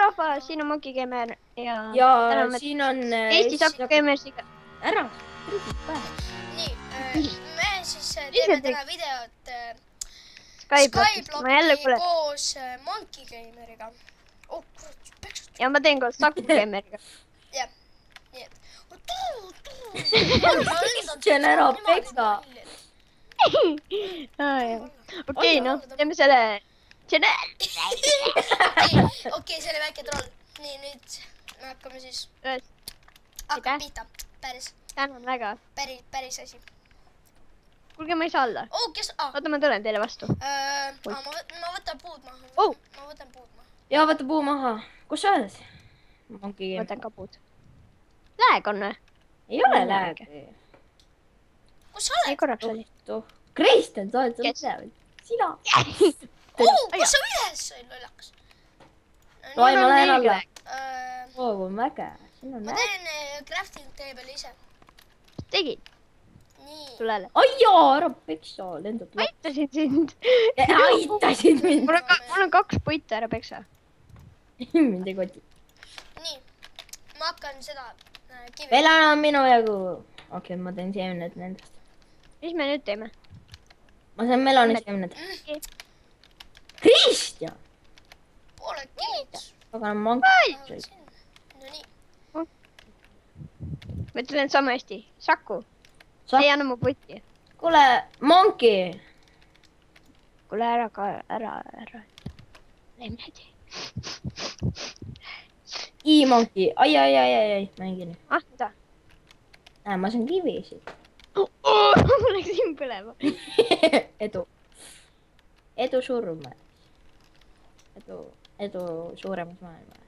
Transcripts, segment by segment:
rahva, siin on Monkey Gamer ja siin on Eesti Saku Gamersiga. ära, trükid pähe. nii, me siis teeme täna videot Skyblocki koos Monkey Gameriga. Oh, kurat, peksad. Ja ma teen koos Saku Gameriga. Jah, nii et. See on ära peksa. Okei, noh, teeme selle. Okei, see oli väike troll. Nii, nüüd me hakkame siis. Hakkame pihta. Päris. Tänan väga. Päris asi. Kuulge, ma ei saa alla. Kes? Oota, ma tulen teile vastu. Ma võtan puud maha. Ma võtan puud maha. Ja võta puu maha. Kus sa oled? Võtan ka puud. Lääg on või? Ei ole lääg. Kus sa oled? Ei, korraks oli. Kristjan, sa oled seal. Sina. Kus sa üles sai lollakas? No ei, ma lähen alla. Kui mäge. Ma teen crafting table'i ise. Tegid? Nii. Tulele. Ai jaa, ära peksa. Lendab. Aitasin sind. Aitasid mind. Mul on 2 puitu, ära peksa. Mind ei koti. Nii. Ma hakkan seda kivi. Veel enam minu jagu. Okei, ma teen seemned nendest. Mis me nüüd teeme? Ma sain meloni seemned. Kristjan! Poole kivid. Aga on mank. No nii. Ma ütlen sama hästi. Saku. Ei anna mu putti. Kuule, Monkey. Kuule, ära. Lemnedi. Monkey. Ai. Mängin. Mida? Ma saan kivisid. Mul läks siin põlema. Edu surma. Edu suuremas maailmas.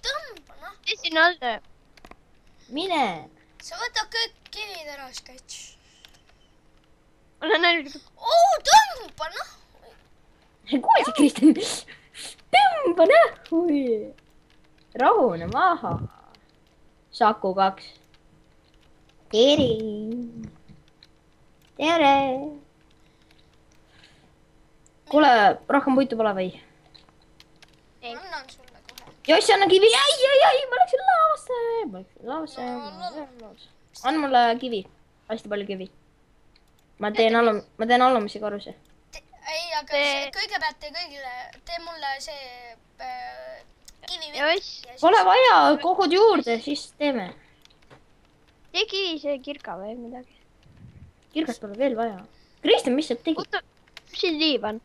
Tõmba, noh. Siin alla. Mine. Sa võta kõik kivid ära, sketš. Mul on ainult... Tõmba, noh. Kuulsi, Kristjan. Tõmba nähu. Rahune maha. Saku 2. Tere. Kuule, rohkem puitu pole või? Ei. Annan sulle kohe. Joss, anna kivi. Ai, ma läksin laavasse. Anna mulle kivi. Hästi palju kivi. Ma teen alumisi korruse. Ei, aga kõigepealt tee mulle see kivi. Joss. Pole vaja, kogud juurde, siis teeme. Tegi see kirka või midagi. Kirkast pole veel vaja. Kristjan, mis sa tegid? Oota, mis siin liiv on?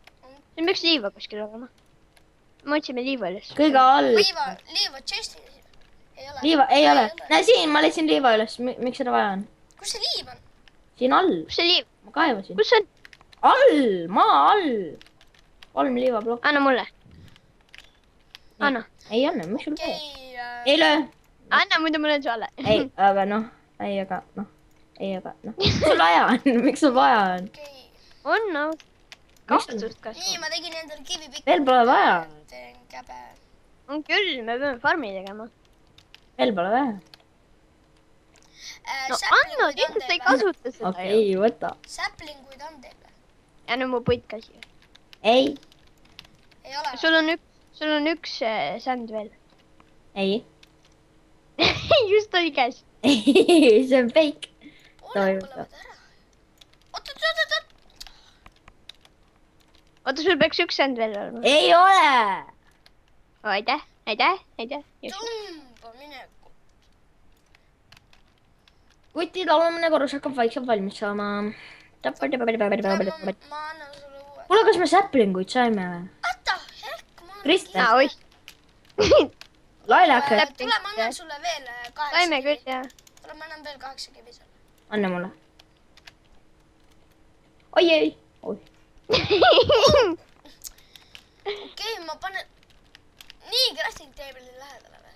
Siin peaks liiva kuskil olema. Me otsime liiva üles. Kõige all. Liiva chest'i ei ole. Liiva ei ole. Näe siin, ma leidsin liiva üles. Miks seda vaja on? Kus see liiv on? Siin all. Kus see liiv? Ma kaevasin. Kus see on? All, maa all. 3 liivaplokki. Anna mulle. Anna. Ei anna, miks sul vaja? Ei löö. Anna, muidu ma löön su alla. Ei, aga noh. Miks sul vaja on? Miks sul vaja on? On, no. Kastust kas. Nii, ma tegin endale kivipikku. Veel pole vaja. Teen käbe. On küll, me peame farmi tegema. Veel pole vaja. No anna, kindlasti ei kasuta seda. Okei, võta. Säplinguid on teil. Ja nüüd mu puit ka siia. Ei. Ei ole. Sul on üks sänd veel. Ei. Just oli käes. See on fake. Põlevad ära. Oot. Oota, sul peaks üks sänd veel olema. Ei ole. Aitäh. Tõmba mineku. Kutid alumine korrus hakkab vaikselt valmis saama. Ma annan sulle uue. Kuule, kas me säplinguid saime või? Oota, ehk ma... Kristjan. Oih. Lailake. Tule, ma annan sulle veel 8 Saime kivi. küll, jah. Tule, ma annan veel 8 kivi sulle. Anna mulle. Oi. Okei, ma panen... Nii, crafting table'i lähedale või?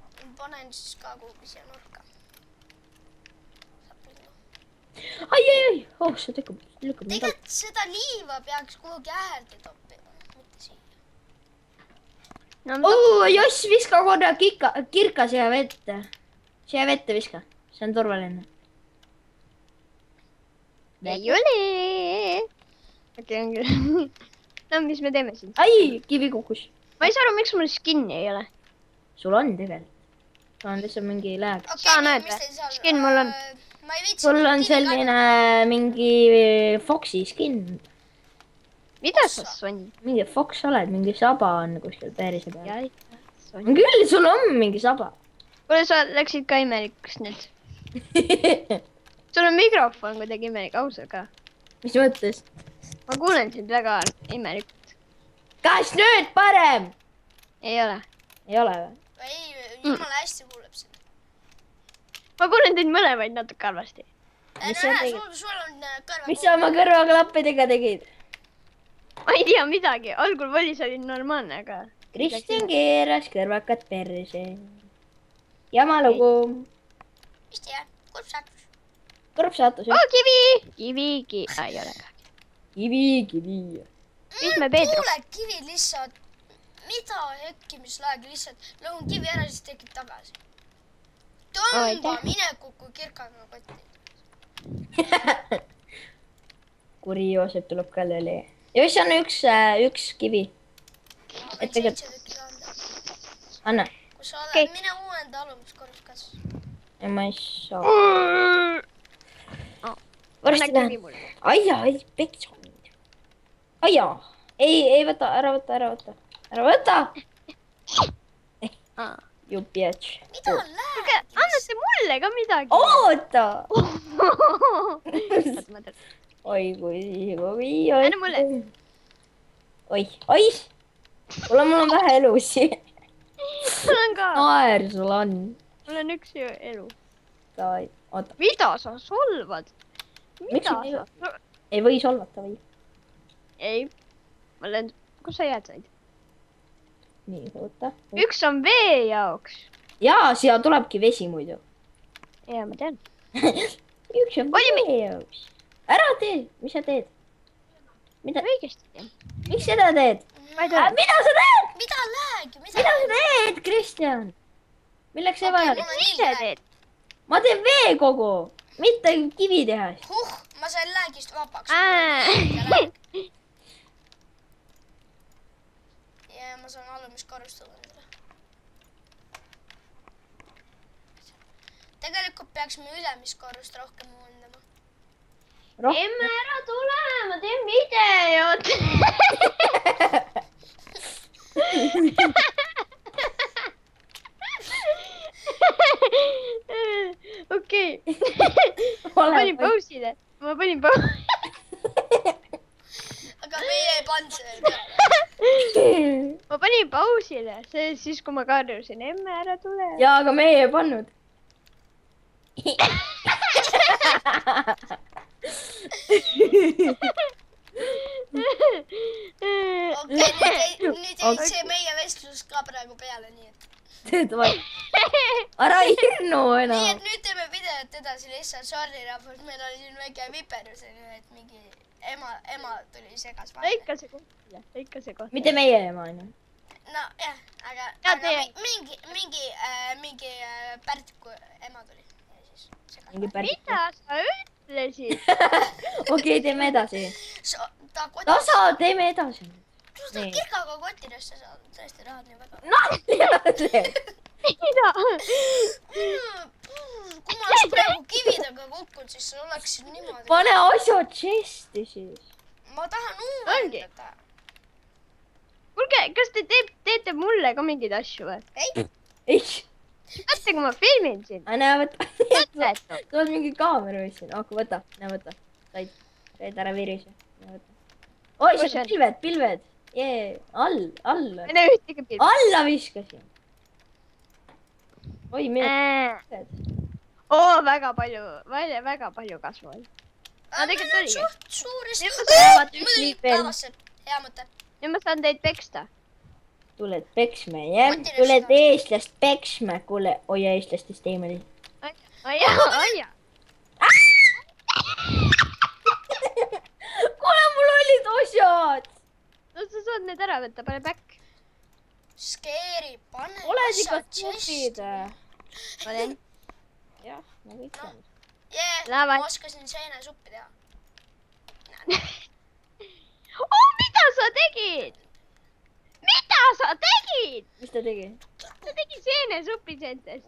Ma panen siis ka kuhugi siia nurka. Ai. Oh, see lükkab mind alla. Tegelikult seda liiva peaks kuhugi äärde toppima, mitte siia. Joss, viska korra kirka siia vette. Siia vette viska. See on turvaline. Ei ole. Okei, on küll. no mis me teeme siin? ai , kivi kukkus . ma ei saa aru , miks mul skin'i ei ole . sul on tegelikult . sul on lihtsalt mingi lag . Saan öelda. Skin mul on. ma ei viitsi . sul on selline mingi Foxi skin . mida sa sonnid ? mingi Fox oled , mingi saba on kuskil peerise peal . Sonn. küll , sul on mingi saba . kuule , sa läksid ka imelikuks nüüd . sul on mikrofon kuidagi imelik , ausalt ka . mis mõttes ? ma kuulen sind väga imelikult . kas nüüd parem ? ei ole . ei ole või ? ei , jumala hästi kuuleb seda . ma kuulen teid mõlemaid natuke halvasti . Mis sa tegid? sul on kõrvad . mis sa oma kõrvaklappidega tegid ? ma ei tea midagi , algul volis oli normaalne , aga . Kristjan keeras kõrvakad perse . jama lugu . mis tea , kurb saatus . kurb saatus , oo jah . , kivi . ei ole ka . kivi . Mis me Peeter- kuule , kivi lihtsalt , mida hekkimislaegi lihtsalt lõhun kivi ära , siis tekib tagasi . tõmba aitäh. mine kuku kirkaga kotti . kuri Joosep tuleb ka lõli . ja mis on üks kivi ? Et tegelikult- anna . kus sa oled Okei. mine uuenda alumiskorrus kas . ja ma ei saa . anna varsti kivi lähen . mulle . aia , ei peksa mind . aia . ei võta , ära võta , ära võta . ära võta . You bitch . mida on kuulge , läheb ? annate mulle ka midagi . oota . oota , oi kui , Anna mulle. oi . kuule , mul on vähe elusid . mul on ka , naer sul on . mul on üks ju elu . oota , mida sa solvad ? Miks mida ma ei sa ? ei või solvata või ? ei , ma olen , kus sa jääd said ? nii , oota . üks on vee jaoks . jaa , siia tulebki vesi muidu . ja ma tean . üks on Oli vee jaoks . ära tee , mis sa teed ? mida , õigesti teen . miks seda teed ? ma ei tea . mida sa teed ? mida lähegi , mida sa teed , Kristjan ? milleks see vajalik ? mul on mis sa teed ? ma teen veekogu , mitte kivitehast . ma sain läägist vabaks . ja ma saan alumiskorrust endale . tegelikult peaksime ülemiskorrust rohkem uuendama . emme , ära tule , ma teen videot . okei , ma panin pausile , ma panin pausile . aga meie ei pannud selle peale . ma panin pausile , see siis , kui ma karjusin , emme , ära tule . jaa , aga meie ei pannud . okei , nüüd jäi see meie vestlus ka praegu peale , nii et . ära hirnu nii enam et . nüüd teeme videot edasi lihtsalt , sorry rahvas , meil oli siin väike viperus , et mingi ema tuli segas vahele . lõika see koht , lõika see koht . mitte meie ema onju . nojah , aga teie- mingi Pärtku ema tuli ja siis segas mingi vahele . päris . mida sa ütlesid ? okei , teeme edasi . ta kotis , tasa , teeme edasi . ta kirkaga kottidesse saab , tõesti tahad nii väga . nalja teed . mida ? kui ma oleks praegu kividega kukkunud , siis see oleks niimoodi . pane asjad chest'i siis . ma tahan Ongi. uuendada . kuulge , kas te teete mulle ka mingeid asju või ? ei , ei , vaata , kui ma filmin sind . näe võta . mõtle , et sul on mingi kaamera vist siin , aga võta , näe võta . said ära virise . oi , Kus see seal on? pilved , pilved . jee , alla ma ei näe ühtegi pilti . alla viskasin . oi , mine . oo , väga palju kasvu oli . tegelikult oligi. suht suuresti . Nüüd ma saan vaata üks liit veel. hea mõte . nüüd ma saan teid peksta . tuled peksma , jah ? Kotti tuled restaurat. eestlast peksma , kuule , hoia eestlastest eemale . aia , aia . kuule , mul olid asjad . no sa saad need ära võtta , pane back . Scary , pane . oled ikka stupid . panen . jah , ma kõik tean . Lava. ma oskasin seenesuppi teha . oh , mida sa tegid? Mida sa tegid? mis ta tegi? Ta tegi seenesupi sentest.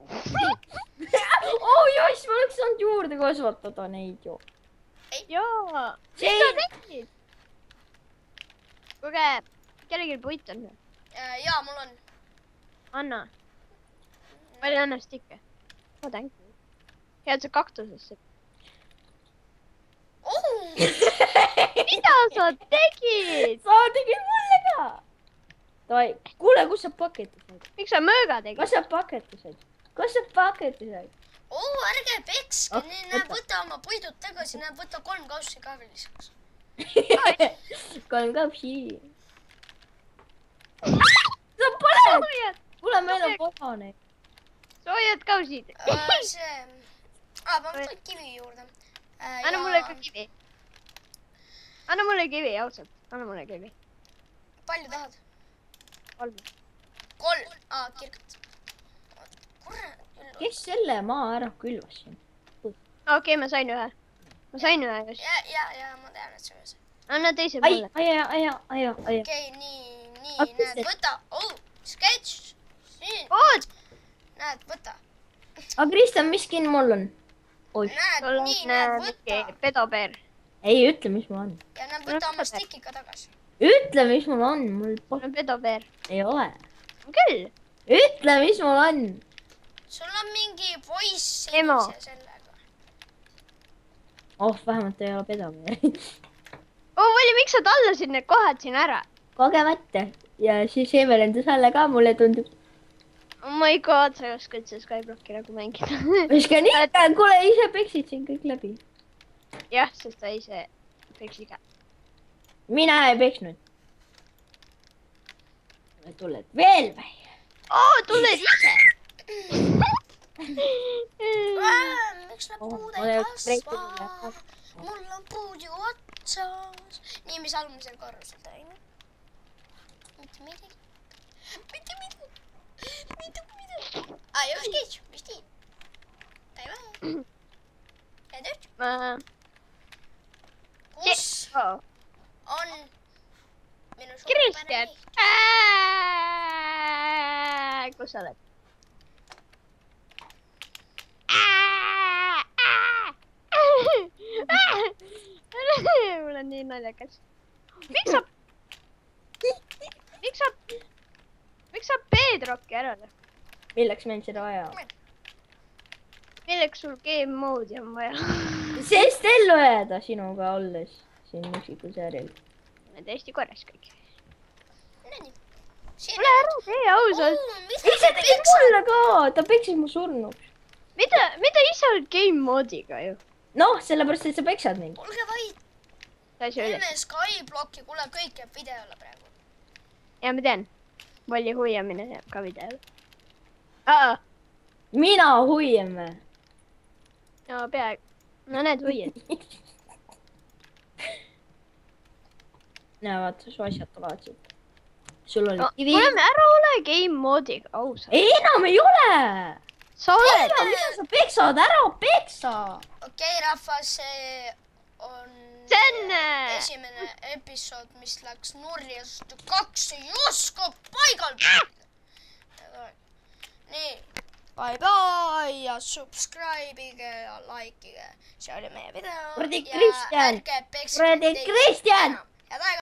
oh joss, ma oleks saanud juurde kasvatada neid ju. jaa. Mis sa tegid? kuulge, kellelgi puit on? jaa, mul on. Anna. palju annab stikke? Oh, thank you. Head sa kaktusesse. Mida sa tegid? sa tegid mulle ka. Davai, kuule, kus sa paketi said? Miks sa mõõga tegid? kas sa paketi said? kas sa paketi said? ärge pekske, Ah, näe, võta oma puidud tagasi, näe, võta 3 kaussi ka veel lisaks. 3 kapsi. sa paned! kuule, meil on pahane. soojad kausid. ma võtan kivi juurde. Anna mulle ka kivi. Anna mulle kivi, ausalt. Anna mulle kivi. palju tahad? 3. 3? Kirkat. Kurat. kes selle maa ära külvas siin? Okei, ma sain ühe. Ma sain ühe just. Ja, ma tean, et see on see. Anna teise ai, mulle. ai. Okei, nii, Aga mis näed, võta. Sketš. Siin. Oot! Näed, võta. aga Kristjan, mis skin mul on? oih, Näed, Sul nii, on näed, võta. pedopeer. ei ütle, mis mul on. Ja näed, võta oma stiki ka tagasi. ütle, mis mul on, mul Mul on pedopeer. ei ole. Küll. ütle, mis mul on. Sul on mingi poiss Emo. sinise sellega. oh, vähemalt ei ole pedameeri. Valli, miks sa tallasid need kohad siin ära? kogemata. ja siis Evelyn selle ka, mulle tundub. Oh my god, sa ei oska üldse Skyblocki nagu mängida. oskan ikka, kuule, ise peksid siin kõik läbi. jah, sest sa ise peksi ka. mina ei peksnud. tuled veel või? Tuled ise. Miks need Oh, puud ma ei ei kasva? kasva. Mul on puud ju otsas. Nii, mis almisel korrusel teine? Mitte midagi. Mitte midagi. Mitte midagi. Joo, sketš, mis nii? Päivä. Ja nüüd? Kus on minu Kristjan. Kus sa oled? Mul on nii naljakas. Miks sa Bedrocki ära teed? milleks meil seda vaja? Milleks sul game mode'i on vaja? sest ellu jääda sinuga olles siin üksikul sääril. on täiesti korras kõik. Nii. Ole ära tee ausalt. ise tegid mulle ka, ta peksis mu surnuks. Mida ise oled game mode'iga ju? noh, sellepärast, et sa peksad mind. Olge vaid. Enne Skyblocki, kuule, kõik jääb videole praegu. ja ma tean. Valli hoiamine jääb ka videole. mina hoian või? no peaaegu. no need hoiad. näe, vaata, su asjad tulevad siit. sul oli kivi. kuule, ära ole game mode'iga, ausalt. ei, enam ei ole. sa oled. mida sa peksad, ära peksa. Okei, rahvas, see on See on, esimene episood, mis läks nurja, sest 2 ei oska paigal. Nii, bye-bye ja subscribe'ige ja likeige. See oli meie video. Kuradi Ja Kristjan! ärge pekske Kuradi teist Kristjan! enam. Head aega!